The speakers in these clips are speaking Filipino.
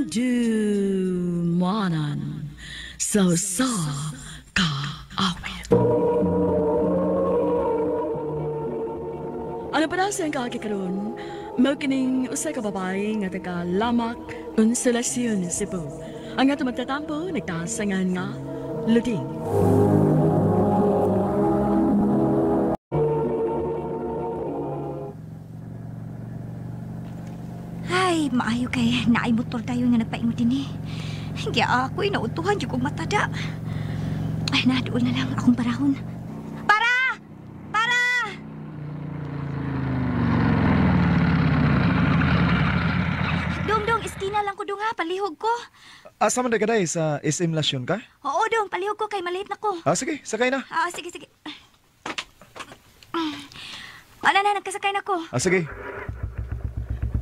Handumanan sa kaawit. Ano pa daw siyang kakikaroon? Magkining usay ka babae nga taga Lamak, Consolacion, Cebu. Ang ato magtatampo, nagtasangan nga, Luding. Ay, maayo kay naay motor tayo nga nagpaingon din eh. Kaya ako'y nautuhan yung kong matada. Ay, nadoon na lang akong parahon. Para! Para! Dong, iskina lang ko dong ha, palihog ko. Asa man ka day sa SM Lasyon ka? Oo dong, palihog ko kay maliit na ko. Sige, sakay na. Sige. Ano na, nagkasakay na ko. Sige.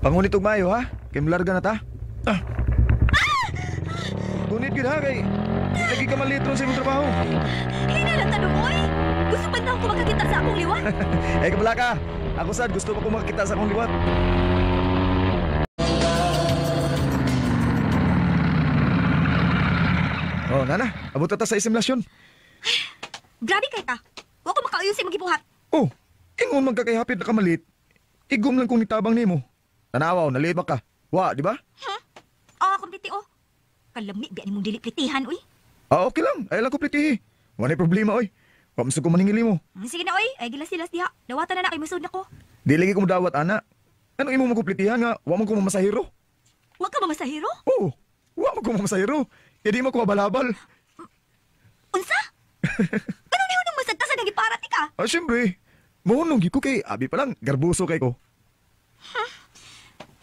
Pangunit og maayo ha, kay malarga na ta. Ngunit gid ha kay lagi ka malitron sa imong trabaho. Hina lang tanong, oy. Gusto ba daw ko makakita sa akong liwan? Kabala ka. Ako sad gusto pa ko makita sa akong liwat. Nana, abot ta sa SM Lasyon. Grabe kay ka. Wa ko makauyon sa magibuhat. Ingon man ka kay hapit na kamalit. Igom lang kung nitabang nimo. Tanawaw, nalibak ka. Wa, di ba? Kumpiti Kalami, biyan mong dili-plitihan, oy. Okay lang. Ay lang ko plitihi. Wala problema, oy. Wa masag ko maningili mo. Sige na, oy. Ay, gilas-gilas diha. Dawatan na kay musod na ko. Di lagi ko dawat, ana. Ano imo makuplitihan nga? Wa man ko mamasahiro. Wa ka mamasahiro? Oo. Wa man ko mamasahiro. Di mo ko mabalabal. Unsa? Ganun niyo nang masad ka sa nagiparati ka? Siyempre. Mohonong ko kay abi pa lang. Garbuso kay ko.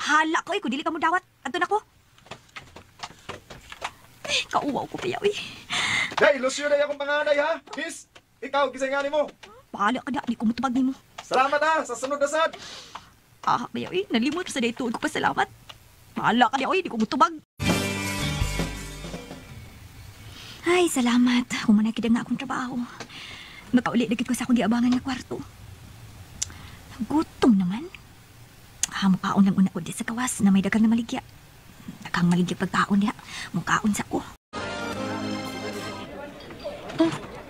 Hala ko, kung dili ka mo dawat. Ato na ko. Kauwaw ko kaya, uy. Hey, Lucio na akong panganay, ha? Miss, ikaw, gisingani mo. Bahala ka na, di ko mutubag ni mo. Salamat, ha, sa sunod na sad. Kaya, uy, nalimot sa dayto. Ko pa salamat. Bahala ka na, uy, di ko mutubag. Ay, salamat. Humanagid na akong trabaho. Nakauli-ligid ko sa akong giabangan na kwarto. Gutom naman. Mukaon lang una ko di sa kawas na may dagang na maligya. Dagang maligya pagkaon niya. Mukaon sa ko.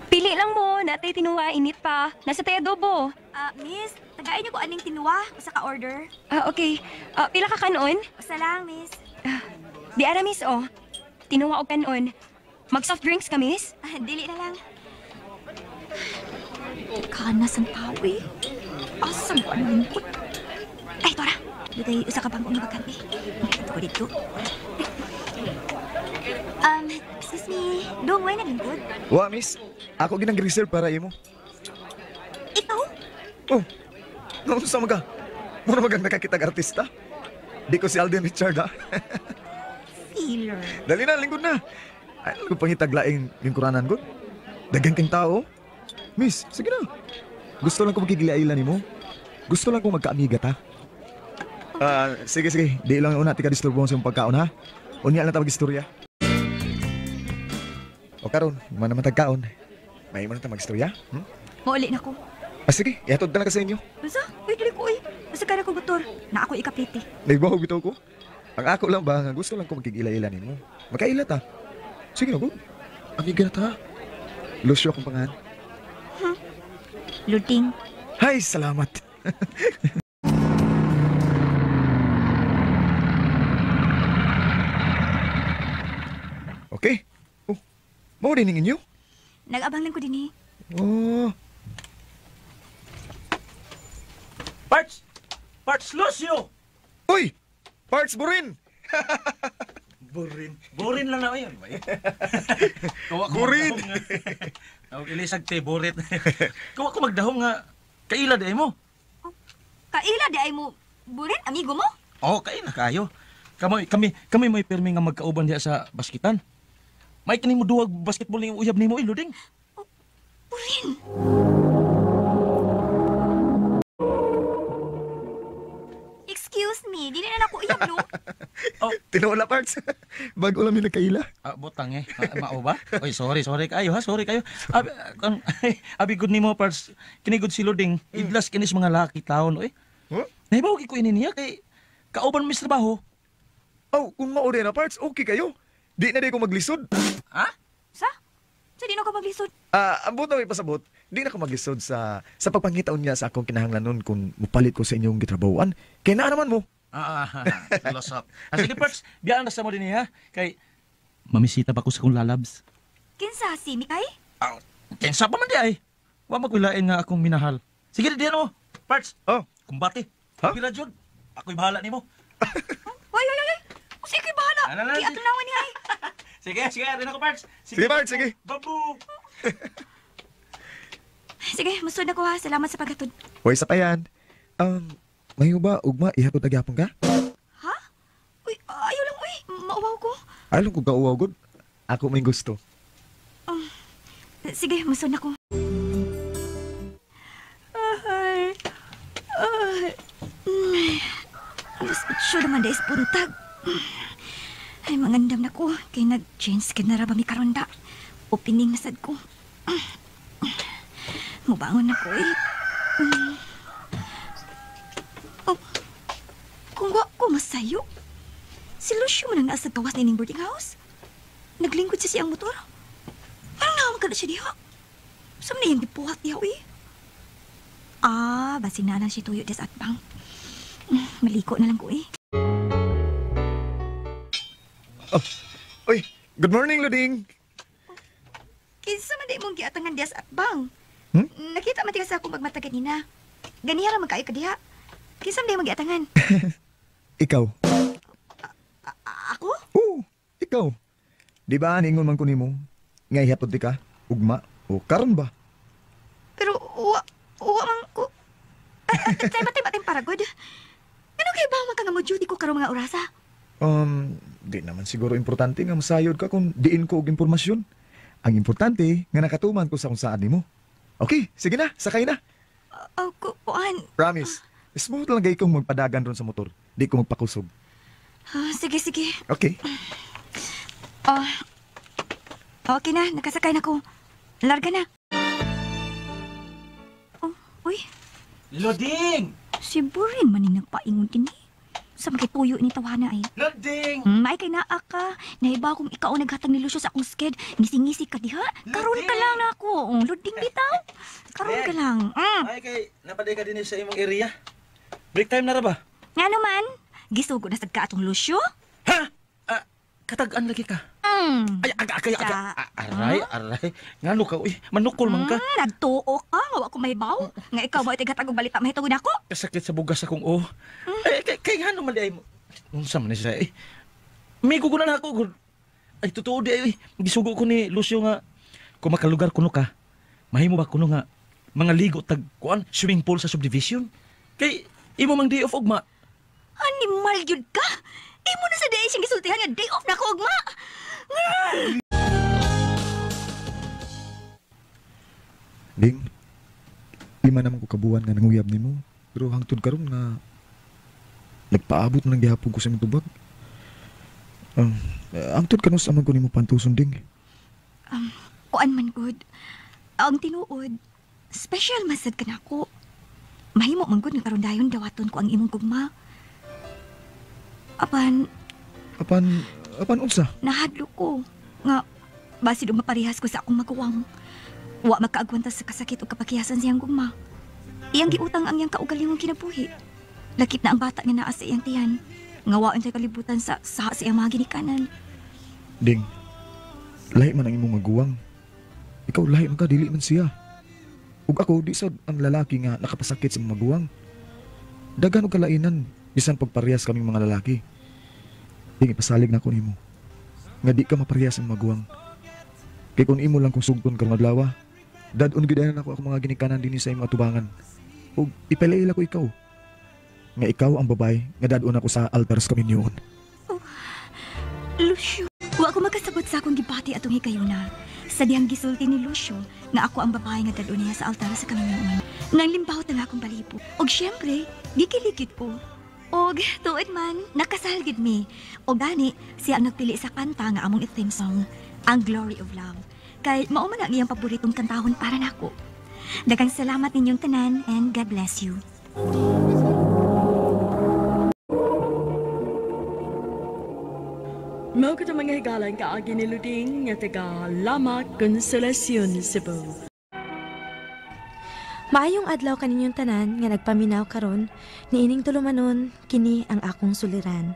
Pili lang mo. Natay tinuwa, init pa. Nasa tayo adobo. Miss, tagain niyo ko aning tinuwa. Usa ka order. Okay. Pila ka kanon? Usa lang, miss. Di ara, miss, Tinuwa o kanon. Mag-soft drinks ka, miss? Dili na lang. Kanas ang pawi. Asam ko ang lingkot. Ay, Tora. Dito usa ka bangkong na bakante. Ito ko dito. Excuse me. Dong, why na lingkod? Wa, miss. Ako ginang reserve para imo. Ikaw? Naunsa sa mga? Muna magang nakakitag artista? Di ko si Alden Richard, ha? Feeler. Dali na, lingkod na. Ay, alam ko pangitaglaing yung kuranan ko. Dagang kang tao. Miss, sige na. Gusto lang ko magkigilailan ni mo. Gusto lang ko magkaamiga ta. Sige. Di lang una, tika disturbo sa yung pagkaon, ha? Unya lang tawag istorya. O karon, man naman tagkaon. May mo na ta mag-istorya? Mauli na ko. Sige, ihatod na lang ka sa inyo. Basta, dili ko eh. Basta ka na ko motor. Na ako ikapliti. Naibaw bitaw ko. Ang ako lang ba, nga gusto lang ko magkigilailan ni mo. Magkaila ta. Sige na, good. Amiga na ta. Lucio akong pangalan. Luding. Hay, salamat. Okay. Mau din ninyo? Nag-abang lang ko din eh. Parts Lucio! Uy! Parts Burin! Burin lang na yun. Burin! Ilisag te, burit. Kawa ko magdahom nga, kaila di mo. Kaila di ay mo. Burin, amigo mo? Kaila kayo. Kami may permi nga magkauban diya sa baskitan. May kini mo duwag basketball ning uyab nimo Luding. Burin. Excuse me, di na ako iyab no? Tinola Parts. Bago lang yung nagkaila. Botang mao ba? Oy, sorry kayo ha, sorry kayo. Abi good nimo Parts. Kini good si Luding. Idlas kinis mga laki taon oy. Nahibaw ko ini niya kay kauban mi sa trabaho. Oh, kung mauri na parts, okay kayo. Di na di ko maglisod. Ha? Sa? Sa di na ka maglisod. Ambot na may pasabot, di na ko maglisod sa pagpangitaon niya sa akong kinahanglanon kung mupalit ko sa inyong gitrabahuan. Kaya na naman mo. Lusot. Sige, Parts, biyaan na sa mo din ha. Kay, mamisita pa ko sa kong lalabs. Kinsa si Mikay? Kensa pa man di ay. Wa magwilain nga akong minahal. Sige, di ano. Parts, Oh, kumbati. Ha? Pila, Jud. Ako'y bahala nimo. Way, way, way. O sige, bahala. Ano na, Di ato naman ni ay. Sige, rin ako, Parts. Sige, Parts, sige. Babu! Sige, masud na ko ha. Salamat sa paghatod. Hoy, sa pa yan. Mahiyo ba, ugma, ihapot nagyapon ka? Ha? Uy, ayaw lang, uy. Mauwaw ko. Alam ko kauwaw, good. Ako may gusto. Sige, masud na ko. Ay. Sure naman dahil puntag. Ay, mangandam na ko. Kay nag-change skin na raba mi karonda. Opening na sad ko. Mubangon na ko eh. Oh, kung wa ko masayo. Si Lucio man ang nasa gawas na ining boarding house. Naglingkod siya siyang motor. Parang naman ka na siya diha. Saan na yung dipuhat niya, uy? Basi na lang siya tuyo des at bang. Maliko na lang ko eh. Uy, good morning, Luding. Kinsa man di mong giatangan des at bang. Hmm? Nakita man tiga sa akong magmata ganina. Ganiya ra magkaayo ka diha. Kinsa man di mong giatangan? Ikaw. Ako? Oo, ikaw. Di ba ningon man ko nimo? Nga ihapot di ka, ugma, o karon ba? Pero uwa man ko. Tay paragod. Ano kay ba man ka nga mo duty ko karong mga orasa? Di naman siguro importante nga masayod ka kung diin ko og impormasyon. Ang importante nga nakatuman ko sa kung saan nimo. Okay, sige na, sakay na. Kuan. Promise. Smooth lang gay kong magpadagan ron sa motor. Di ko magpakusog. Sige. Okay. Okay na, nakasakay na ko. Larga na. Uy, Loding! si Burin man yung nagpaingon din eh. Sa makituyo ni tawana ay. Loding! May kay naa ka. Nahiba kong ikaw ang naghatag ni Lucio sa akong sked. Ngisi-ngisi ka diha. Karon ka lang na ako. Luding bitaw. Karon ka lang. Ay, kay, napaday ka din sa imong area. Break time na ra ba? Nga naman, gisugo na sad ka atong Lucio? Ha? Katagaan lagi ka. Ay, aray. Ngano ka, uy, manukol man ka. Nagtuo ka. Nga ako mahibaw. Nga ikaw mo itigatag og balita mahitungod ako. Kasakit sa bugas akong o. Ay, kay ngano man di ay mo. Unsa man ni siya, eh. May gugunan ako, gud. Ay, totoo di ay, gisugo ko ni Lucio nga, kung makalugar kuno ka, mahimo ba kuno nga, mga ligo tag, kuan, swimming pool sa subdivision? Kay, imo mang day off ugma. Animal yun ka. Imo na sa day siyang gisultihan nga day off na ko, ugma. Ding, lima naman ko kabuan nga nanguyab nimo. Pero hangtod karon nga nagpaabot na ng gihapon ko sa imong tubag. Hangtod karon sa man ko nimo pantuson ding. Kuan man good. Ang tinuod, special masad ka na ako. Mahimo man good nga karon dayon dawaton ko ang imong gugma. Apan, Apan unsa? nahadlo ko. Nga, basi do maparihas ko sa akong maguwang. Wa makaagwanta sa kasakit o kapakiyasan siyang gugma. Iyang giutang ang iyang kaugalingong kinabuhi. Lakip na ang bata nga naa sa iyang tiyan. Nga waon siya kalibutan sa iyang mga ginikanan. Ding, lahi man ang imong maguwang. Ikaw lahi man ka, dili man siya. Ug ako, di sad ang lalaki nga nakapasakit sa mga maguwang. Dagan og kalainan, bisan pagparehas kaming mga lalaki. Ding, ipasalig na ko nimo. Nga di ka maparehas ang maguwang. Kay kung imo lang kung sugton karong adlaw, dadon gidayan ako mga ginikanan dinhi sa imong atubangan. Ug ipalaila ko ikaw. Nga ikaw ang babae nga dadon ako sa altar sa kaminyoon. Lucio, wa ko makasabot sa akong gibati atong hikayuna. Sa dihang gisulti ni Lucio nga ako ang babae nga dadon niya sa altar sa kaminyoon. Nang limbawt na akong balipo. Og syempre, gikilikid ko. Og tuod man, nakasalgid mi. O gani, siya ang nagpili sa kanta nga among theme song, ang Glory of Love. Kay mao man ang iyang paboritong kantahon para nako. Daghang salamat ninyong tanan and God bless you. Mao ko mga higalan kaagi ni Luding nga taga Lamak Consolacion, Cebu. Maayong adlaw kaninyong tanan nga nagpaminaw karon niining tulumanon kini ang akong suliran.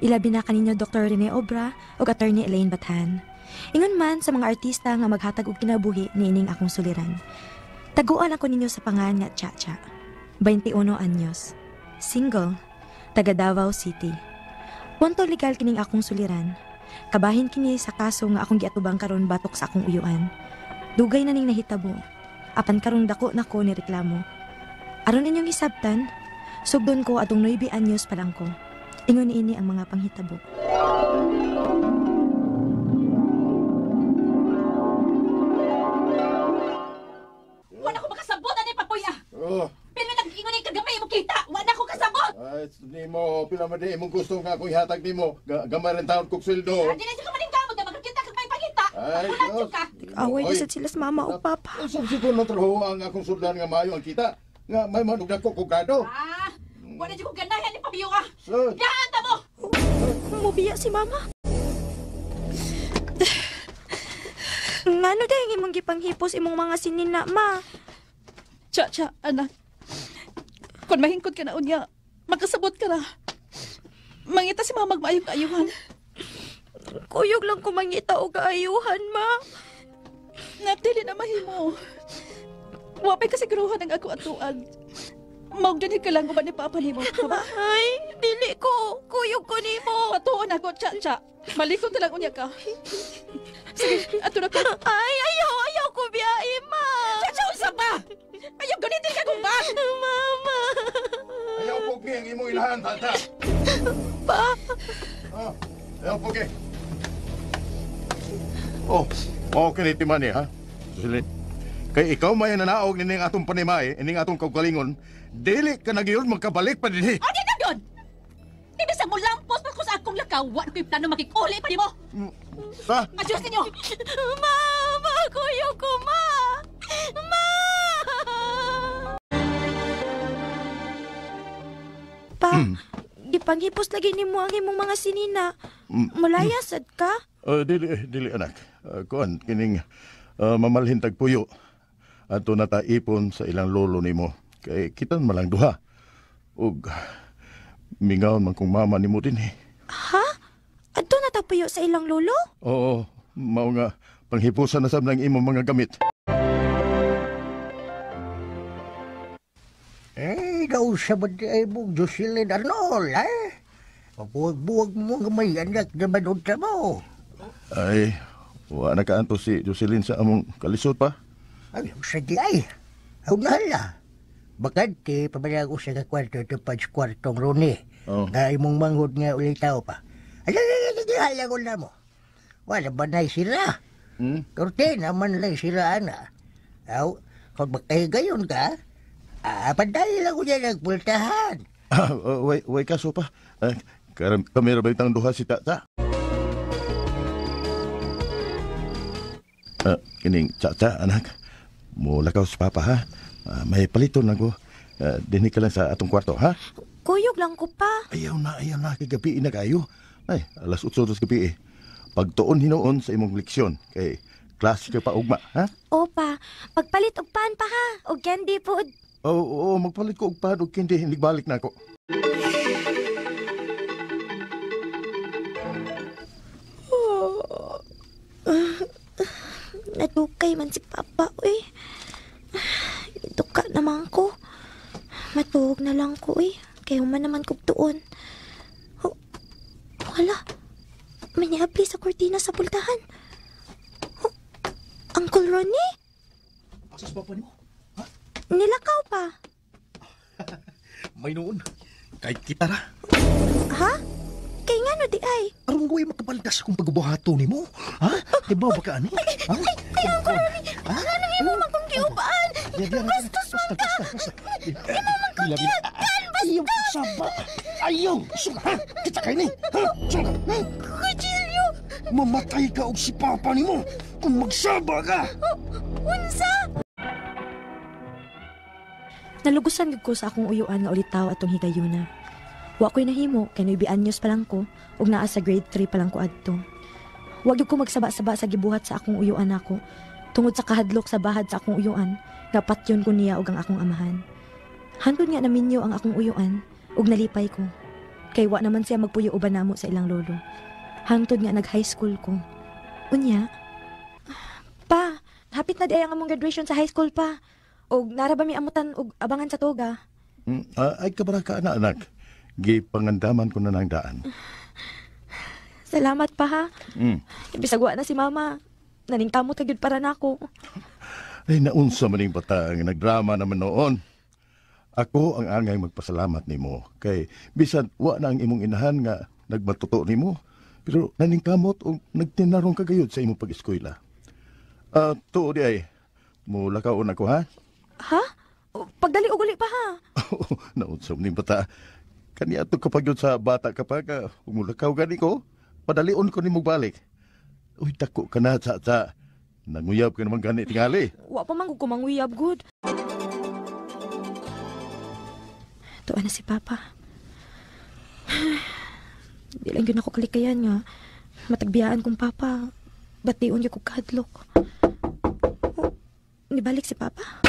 Ilabi na kaninyo Dr. Rene Obra o Attorney Elaine Bathan. Ingon man sa mga artista nga maghatag og kinabuhi niining akong suliran. Taguan ako ninyo sa pangan nga Chacha. 21 anyos. Single. Taga Davao City. Punto legal kining akong suliran. Kabahin kini sa kaso nga akong giatubang karon batok sa akong uyuan. Dugay na ning nahitabo. Apan karong dako na ko ni reklamo. Aron inyong hisabtan, sugdon ko atong 9 anyos pa lang ko. Ingon ini ang mga panghitabo. Wala ko makasabot ani papuya. Pero nag-ingon ni kagamay mo kita. Wala ko kasabot. Ay, ni mo, pila man di imong gusto nga akong ihatag nimo. Gamay rin taon kong sweldo. Di na siya kamalingkamot na magkita kag may pangita. Ay, Wala siya ka. Away Oy. na sila sa mama o papa. Subsikon man trabaho ang akong sudlan nga maayo ang kita. Nga may manug na ko kugado. Wala siya kong ganahan ni pabiyo ka. Sir, Daan ta mo. Mubiya si mama. Ngano dahil imong gipanghipos imong mga sinina, ma? Cha, anak. Kung mahingkod ka na unya, magkasabot ka na. Mangita si mama magmaayong kaayuhan. Kuyog lang ko mangita o kaayuhan, ma. Natili na mahimo. Wapay kasiguruhan ang ako atuan. Maugdanig ka lang kung ba ni Papa ni mo, ka ba? Ay, dili ko. Kuyog ko ni mo. Patuon ako, Cha. Malikot na lang unya ka. Sige, ato na ko. Ay, ayaw ko biyahe, ma. Cha, usap ba? Ayaw ganitin ka kung ba? Mama. ayaw po ang imong ilahan, tata. Pa. Ayaw po kiniti man ha? Susilin. Kay ikaw may nanaog nining atong panimay, ining atong kaugalingon, dili ka nagyon magkabalik pa dinhi. O, di na doon! Di ba sa mulampos pa ko sa akong lakaw, wala ko'y plano makikuli pa di mo! Ha? Adyos ninyo! Mama, kuyog ko, ma. Ma. Pa, gipanghipos lagi ni mo ang imong mga sinina. Malayasad ka? Dili anak. Kuan kining mamalhin tag puyo. Ato na ta ipon sa ilang lolo nimo. Kay kitan malang duha. Ug mingaon man kung mama nimo din eh. Ha? Adto na tapuyo sa ilang lolo? Oo, mao nga panghipusan na sab ng imong mga gamit. Daw sa baday mo, Jocelyn Arnold, Mabuwag-buwag mo nga may anak na manood sa mo. Ay, wa na kaanto si Jocelyn sa among kalisod pa. Ay, sige ay. Aw nahala. Bakante, pabayag ko sa kakwarto ito pa sa kwartong Roni. Oh. Nga imong manghod nga ulit tao pa. Ay, hala ko na mo. Wala ba na'y sira? Kortina man lang siraan na. Aw, kung magkahigayon ka, padali lang ko niya nagpultahan. Way kaso pa. Kamera ba itang duha si Tata? Kining Tata, anak. Mula ka sa papa, ha? May paliton na ko. Dinig ka lang sa atong kwarto, ha? Kuyog lang ko pa. Ayaw na. Kagabi na kayo. Ay, alas 8 dos gabi eh. Pagtuon hinoon sa imong leksyon. Kay klase ka pa ugma, ha? Opa, pagpalit og pan pa ha. Og candy food. Oo, magpalit ko og pad og kindi. Nagbalik na ako. Natukay man si Papa, uy. Ituka naman ko. Matuog na lang ko, uy. Kaya man naman ko tuon. Oh, wala. May niabli sa kortina sa pultahan. Oh, Uncle Ronnie? Asas papa ni mo? Nilakaw pa. May noon. Kahit kita na. Ha? Kay nga no di ay. Aron ko ay makabaldas akong pagbubuhato ni mo. Ha? Diba ba ka ani? Ha? Ay, Uncle Ronnie. Ano nga mo man kong giubaan? Bastos man ka. Di mo man kong giyakan. Ayaw, saba. Ayaw. Sunga, kita kayo ni. Ha? Sunga. Kujilyo. Mamatay ka og si papa ni mo kung magsaba ka. Unsa? Nalugusan gid ko sa akong uyuan nga ulitaw atong higayuna. Wa ko'y nahimo kay nuibi anyos pa lang ko ug naa sa grade 3 pa lang ko adto. Wa gyud ko magsaba-saba sa gibuhat sa akong uyuan ako tungod sa kahadlok sa bahad sa akong uyuan nga patyon ko niya ug ang akong amahan. Hantod nga naminyo ang akong uyuan ug nalipay ko. Kay wa naman siya magpuyo uban namo sa ilang lolo. Hantod nga nag-high school ko. Unya, pa, hapit na di ay ang among graduation sa high school pa. Og nara ba mi amutan og abangan sa toga? Ay kabara ka na anak. Gipangandaman ko na ng daan. Salamat pa ha. Ibisag wa na si mama. Naningkamot ka gyud para nako. Ay naunsa maning bata ang nagdrama naman noon. Ako ang angay magpasalamat nimo kay bisan wa na ang imong inahan nga nagmatuto nimo pero naningkamot o nagtinarong kagayod sa imong pag-eskwela. Tuo di ay mulakaon ako ha? Ha? Pagdali uguli pa ha. Naunsa maning bata. Kani ato kapag yun sa bata kapag umulakaw gani ko, padalion ko nimo balik. Uy, dako ka na sa nanguyab ka naman gani tingali. Wa pa man ko manguyab good. Tuwa na si Papa. Di lang yun ako kalikayan nga. Matagbiyaan kong Papa. Bation yun ko kahadlok. Oh, nibalik si Papa.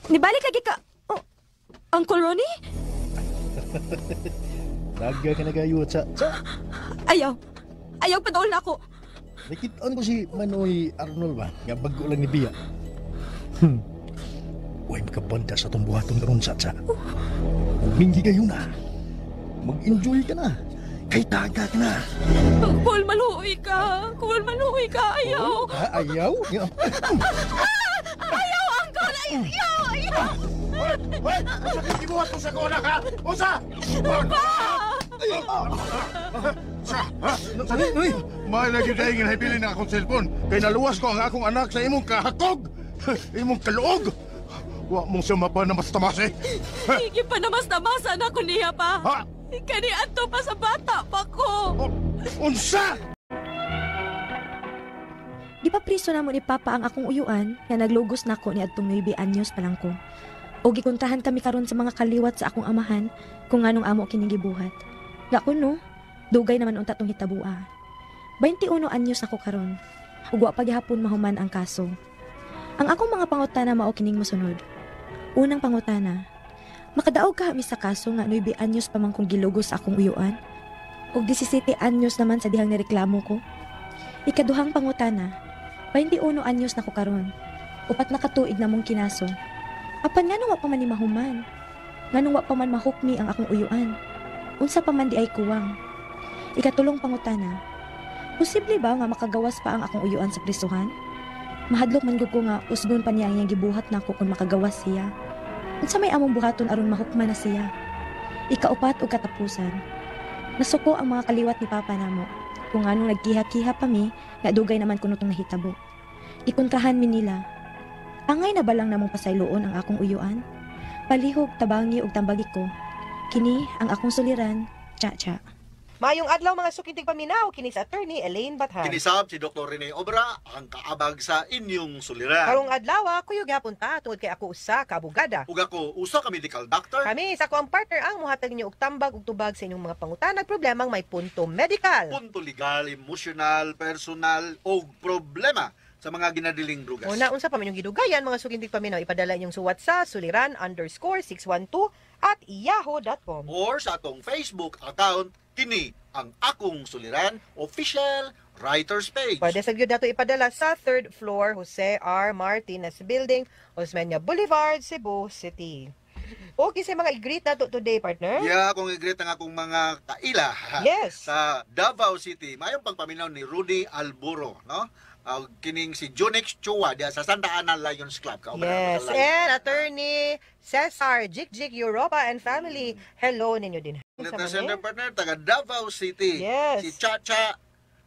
Nibalik lagi ka. Oh, Uncle Ronnie? Daga ka nagayot sa... Ayaw. Ayaw padaol na ako. Nakitaan ko si Manoy Arnold ba? Nga bago lang ni Bia. Huwag makabanda sa itong buhaton karon sa. Mingi kayo na. Mag-enjoy ka na. Kay taga ka na. Kul maluoy ka. Kul maluoy ka. Ayaw. Ayaw? Ayaw, Uncle. Ayaw. Hoy! Usa kang gibuhat mo sa kona ka! Usa! May lagi kayo nga hipilin ng akong cellphone kay naluwas ko ang akong anak sa imong kahakog! Imong kaluog! Wa mong siya mapa na mas tamase! Hindi pa na mas tamasan ako niya pa! Ha? Kani ato pa sa bata pa ko! Unsa? Di pa priso na mo ni Papa ang akong uyuan nga naglugos na ko ni adtong 9 anyos pa lang ko. O gikuntahan kami karon sa mga kaliwat sa akong amahan kung anong amo kining gibuhat. Nga kuno, dugay naman unta tong hitabua. 21 anyos ako karon. Ug wa pa gihapon mahuman ang kaso. Ang akong mga pangutana mao kining mosunod. Unang pangutana, makadaog ka mi sa kaso nga 9 anyos pa man kong gilugos sa akong uyuan? Ug 17 anyos naman sa dihang nireklamo ko. Ikaduhang pangutana, 21 anyos na ko karon. Upat na katuig na mong kinaso. Apan nga nung wa pa man ni mahuman. Nga nung wa pa man mahukmi ang akong uyuan. Unsa pa man di ay kuwang. Ikatulong pangutana, posible ba nga makagawas pa ang akong uyuan sa prisuhan? Mahadlok man gyud ko nga usgon pa niya ang iyang gibuhat nako kung makagawas siya. Unsa may among buhaton aron mahukman na siya? Ikaupat ug katapusan. Nasuko ang mga kaliwat ni Papa namo. Kung anong nagkiha-kiha pa mi, nga dugay naman kuno tong nahitabo. Ikontrahan mi nila. Angay na ba lang namong pasayloon ang akong uyuan? Palihog, tabangi ug tambagi ko. Kini ang akong suliran, Cha-Cha. Mayong adlaw mga sukintig paminaw, kini sa attorney Elaine Bathan. Kinisab si Dr. Rene Obra, ang kaabag sa inyong suliran. Karong adlaw, kuyo gyapon ta tungod kay ako usa ka abogada. Ug ako usa ka medical doctor. Kami sa ko ang partner ang muhatag ninyo og tambag ug tubag sa inyong mga pangutanag problemang may punto medical. Punto legal, emotional, personal o problema sa mga ginadiling drugas. Una, unsa pa man yung gidugayan mga sukintig paminaw, ipadala inyong suwat sa suliran_612@yahoo.com or sa atong Facebook account kini ang akong suliran official writers page. Pwede sa gyud nato ipadala sa 3rd floor Jose R. Martinez Building, Osmeña Boulevard, Cebu City. Okay sa mga i-greet nato today, partner? Yeah, kung i-greet ang akong mga kaila. Yes. Sa Davao City, mayong pagpaminaw ni Rudy Alburo, no? Kining si Junix Chua diya sa Santa Ana Lions Club. Yes, and attorney Cesar Jikjik Europa and family. Hello ninyo din. Center partner, taga Davao City. Yes. Si Chacha,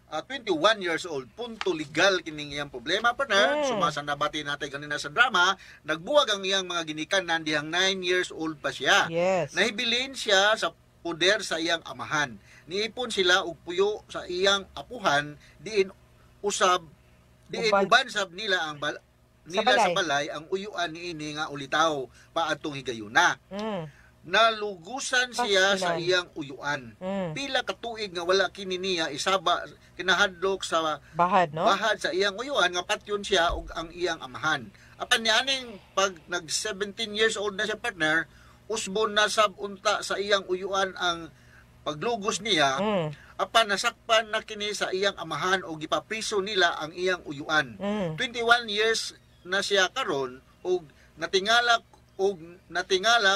21 years old. Punto legal kining iyang problema, partner. Sumasandabati natin ganina sa drama. Nagbuwag ang iyang mga ginikanan dihang 9 years old pa siya. Yes. Nahibilin siya sa poder sa iyang amahan. Niipon sila og puyo sa iyang apuhan diin usab diin uban sab nila ang nila sa balay ang uyuan niini nga ulitaw paadtong higayuna. Nalugusan siya sa iyang uyuan. Pila ka tuig nga wala kini niya isaba kinahadlok sa bahad, no? Bahad sa iyang uyuan nga patyon siya og ang iyang amahan. Apan nianing pag nag 17 years old na siya, partner, usbon na sabunta sa iyang uyuan ang paglugos niya. Apan nasakpan na kini sa iyang amahan o gipapriso nila ang iyang uyuan. 21 years na siya karon og natingala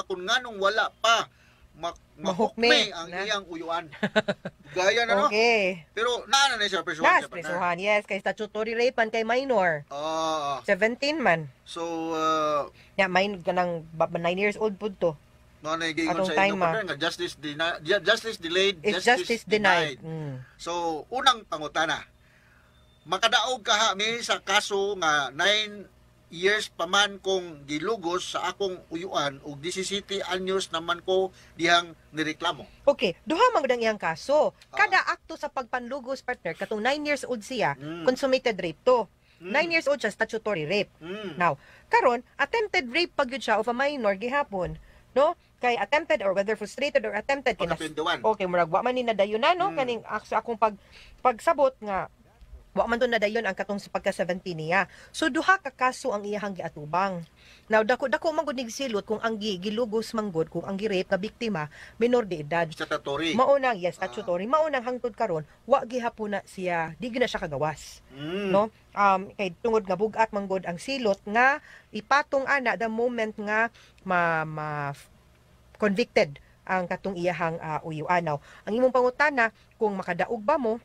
kung nganong wala pa mahukme ang iyang uyuan. Gaya na, no? Okay. Pero na siya presuhan. Presuhan, yes. Kay statutory rape man kay minor. 17 man. So, minor ka ng 9 years old po to. Atong sa inyo, partner, nga justice delayed, justice denied. So, unang pangutana, makadaog ka mi sa kaso nga 9 years pa man kong gilugos sa akong uyuan ug 17 anyos naman ko dihang nireklamo. Okay, duha man gud ang iyang kaso. Kada akto sa pagpanlugos, partner, katong 9 years old siya, consummated rape to. 9 years old siya, statutory rape. Now, karon attempted rape pag yun siya of a minor gihapon, no? Kay attempted or whether frustrated or attempted okay, murag wa man ni nadayon na, no? Kaning akong pagsabot nga wa man to nadayon ang katong pagka 17 niya. So duha ka kaso ang iyahang giatubang. Now dako man gud silot kung ang gilugos manggod kung ang gi-rape nga biktima minor de edad. Statutory. Maunang statutory. Maunang hangtod karon wa gihapon na siya, di na siya kagawas. No? Kay tungod nga bugat manggod ang silot nga ipatong ana the moment nga convicted ang katong iyahang uyuan. Now, ang imong pangutana kung makadaog ba mo,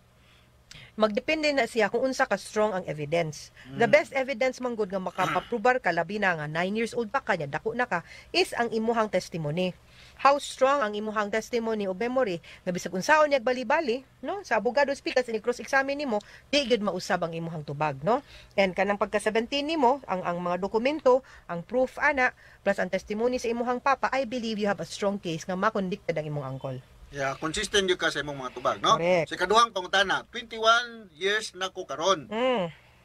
magdepende na siya kung unsa ka strong ang evidence. The best evidence manggod nga makapaprobar ka labi na nga 9 years old pa kanya dako na ka is ang imuhang testimony. How strong ang imuhang testimony o memory nga bisag unsaon niya bali-bali, no? Sa abogado speak as cross examine nimo, di gyud mausab ang imuhang tubag, no? And kanang pagka 17 nimo, ang mga dokumento, ang proof ana plus ang testimony sa imuhang papa, I believe you have a strong case nga makondicted ang imong uncle. Yeah, consistent yung ka sa imong mga tubag, no? Correct. Sa kaduhang pangutana, 21 years na ko karon.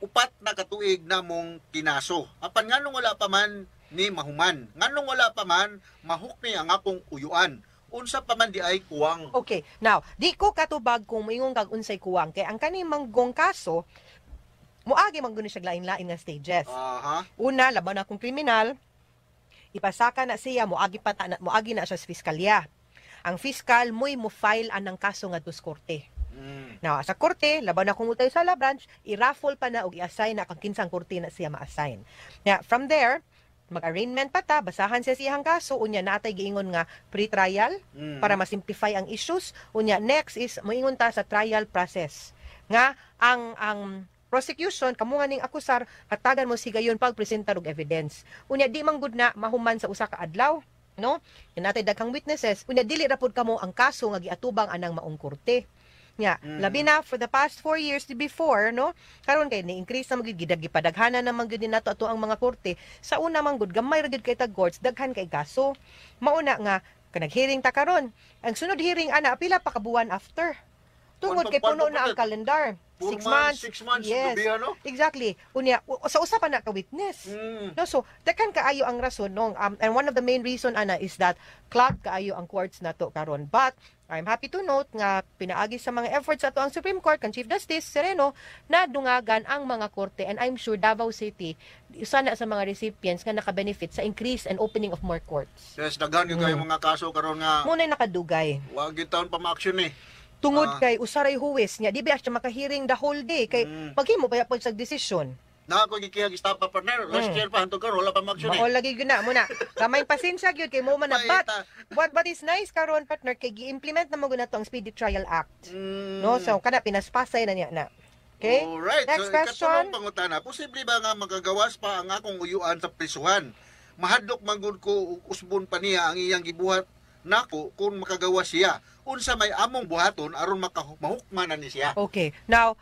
Upat na katuig na mong kinaso. Apan nganong wala pa man ni mahuman. Nganong wala pa man mahukmi ang akong uyuan. Unsa pa man di ay kuwang. Okay. Now, di ko katubag kung moingon kag unsay kuwang kay ang kaning manggong kaso moagi man gud siya lain-lain nga stages. Una, laban akong kriminal, ipasaka na siya moagi na siya sa piskalya. Ang fiskal mo file anang kaso ngadto sa korte. Now, sa korte, laban na kumutay sa La Branch, i-raffle pa na o i-assign na kang kinsang korte na siya ma-assign. Now, from there, mag-arraignment pa ta, basahan siya siyang kaso, unya natay giingon nga pre-trial para ma-simplify ang issues. Unya, next is, moingon ta sa trial process. Nga, ang prosecution, kamo nga ning akusar, hatagan mo sigayon pag-presenta og evidence. Unya, di man gud na mahuman sa usa ka adlaw. No? Yan natay daghang witnesses, unya dili ra pud kamo ang kaso nga giatubang anang maong korte. Nya, labi na for the past 4 years before, no? Karon kay ni-increase na magigid gipadaghanan na man gyud nato ato ang mga korte. Sa una man gud gamay ra gyud kay tag courts, daghan kay kaso. Mauna nga kanag-hearing ta karon. Ang sunod hearing ana pila pa ka buwan after. Tungod kay puno na ang calendar. 6 months. 6 months. Yes. Gabi, ano? Exactly. Unya, sa usa pa na ka witness. No, so daghan kaayo ang rason no. And one of the main reason ana is that clogged kaayo ang courts nato karon. But I'm happy to note nga pinaagi sa mga efforts ato ang Supreme Court kan Chief Justice Sereno na dungagan ang mga korte, and I'm sure Davao City isa na sa mga recipients nga naka-benefit sa increase and opening of more courts. Yes, daghan yung kayo mga kaso karon nga Muna nakadugay. wag gyud taon pa ma-action Tungod kay usaray huwes niya, di ba siya makahearing the whole day kay maghimo pa pag sa desisyon. Na ako gikiyag stop pa partner. Last year pa hanto karon wala pa ma-action Mao lagi gyud na muna. Kamay pasensya gyud kay mo man na but is nice karon partner kay gi-implement na mo gyud nato ang Speedy Trial Act. No, so kada pinaspasay na niya na. Okay? Alright. Next So, question. ikatulong pangutana, posible ba nga magagawas pa ang akong uyuan sa prisuhan? Mahadlok manggod ko usbon pa niya ang iyang gibuhat nako kung makagawas siya. Unsa may among buhaton aron mahukmanan ni siya. Okay. Now,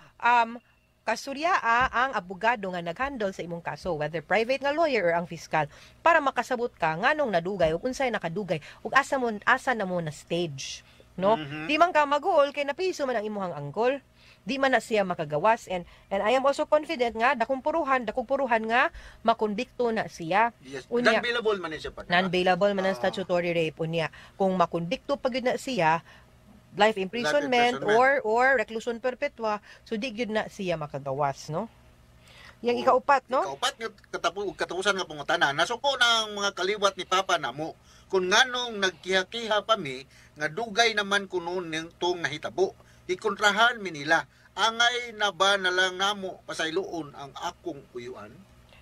kasuryaa ang abogado nga naghandle sa imong kaso, whether private nga lawyer or ang fiscal, para makasabot ka nganong nadugay ug unsay nakadugay ug asa na mo na stage, no? Di man ka maguol kay napiso man ang imong anggol. di man na siya makagawas, and I am also confident nga dakong puruhan nga makonbikto na siya. Yes. Unya, Non-bailable man ni siya, partner. non-bailable man ang statutory rape unya. Kung makonbikto pag yun na siya, life imprisonment or reclusion perpetua, so di gyud na siya makagawas, no? Yang ikaupat, no? Ikaupat nga katapusan nga pangutanan. Nasuko ng mga kaliwat ni Papa namo kung nganong nagkiha-kiha pa mi nga dugay naman kuno nitong nahitabo. Ikontrahan mi nila. Angay na ba na lang namo pasayloon ang akong uyuan?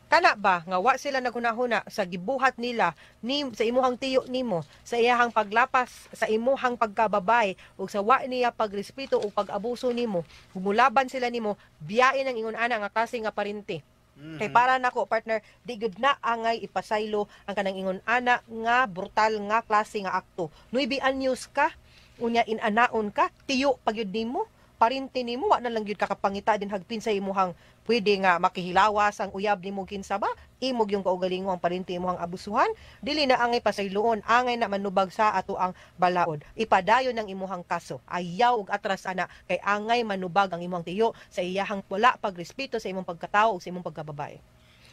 Kana ba nga wa sila naghunahuna sa gibuhat nila ni sa imuhang tiyo nimo, sa iyahang paglapas, sa imuhang pagkababay ug sa wa niya pagrespeto o pag-abuso nimo, humulaban sila nimo, biyain ang ingon ana nga klase nga parinti. Kay para nako partner, di gud na angay ipasaylo ang kanang ingon ana nga brutal nga klase nga akto. Nuibi anyos ka, unya inanaon ka, tiyo pagyud nimo, parinti nimo wa na lang gyud kakapangita din hagpin sa imuhang pwede nga makihilawas ang uyab nimo kinsa ba, imog yung kaugalingo ang parinti imong abusuhan, dili na angay pasayloon, angay na manubag sa ato ang balaod. Ipadayon ng imuhang kaso, ayaw ug atras ana kay angay manubag ang imong tiyo sa iyahang wala pagrespeto sa imong pagkatao ug sa imong pagkababae.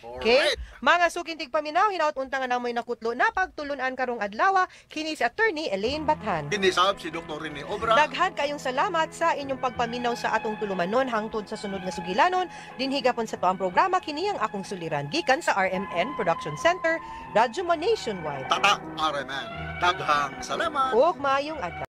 Okay? Mga sukintig paminaw, hinaut unta nga namoy nakutlo na pagtulunan karong adlaw, kini si Attorney Elaine Bathan. Kinisab si Dr. Rene Obra. Daghan kayong salamat sa inyong pagpaminaw sa atong tulumanon hangtod sa sunod nga sugilanon. Dinhigapon sa tuang programa kini ang akong suliran gikan sa RMN Production Center, Radyo Man Nationwide. Tata RMN. Daghang salamat. Ug maayong adlaw.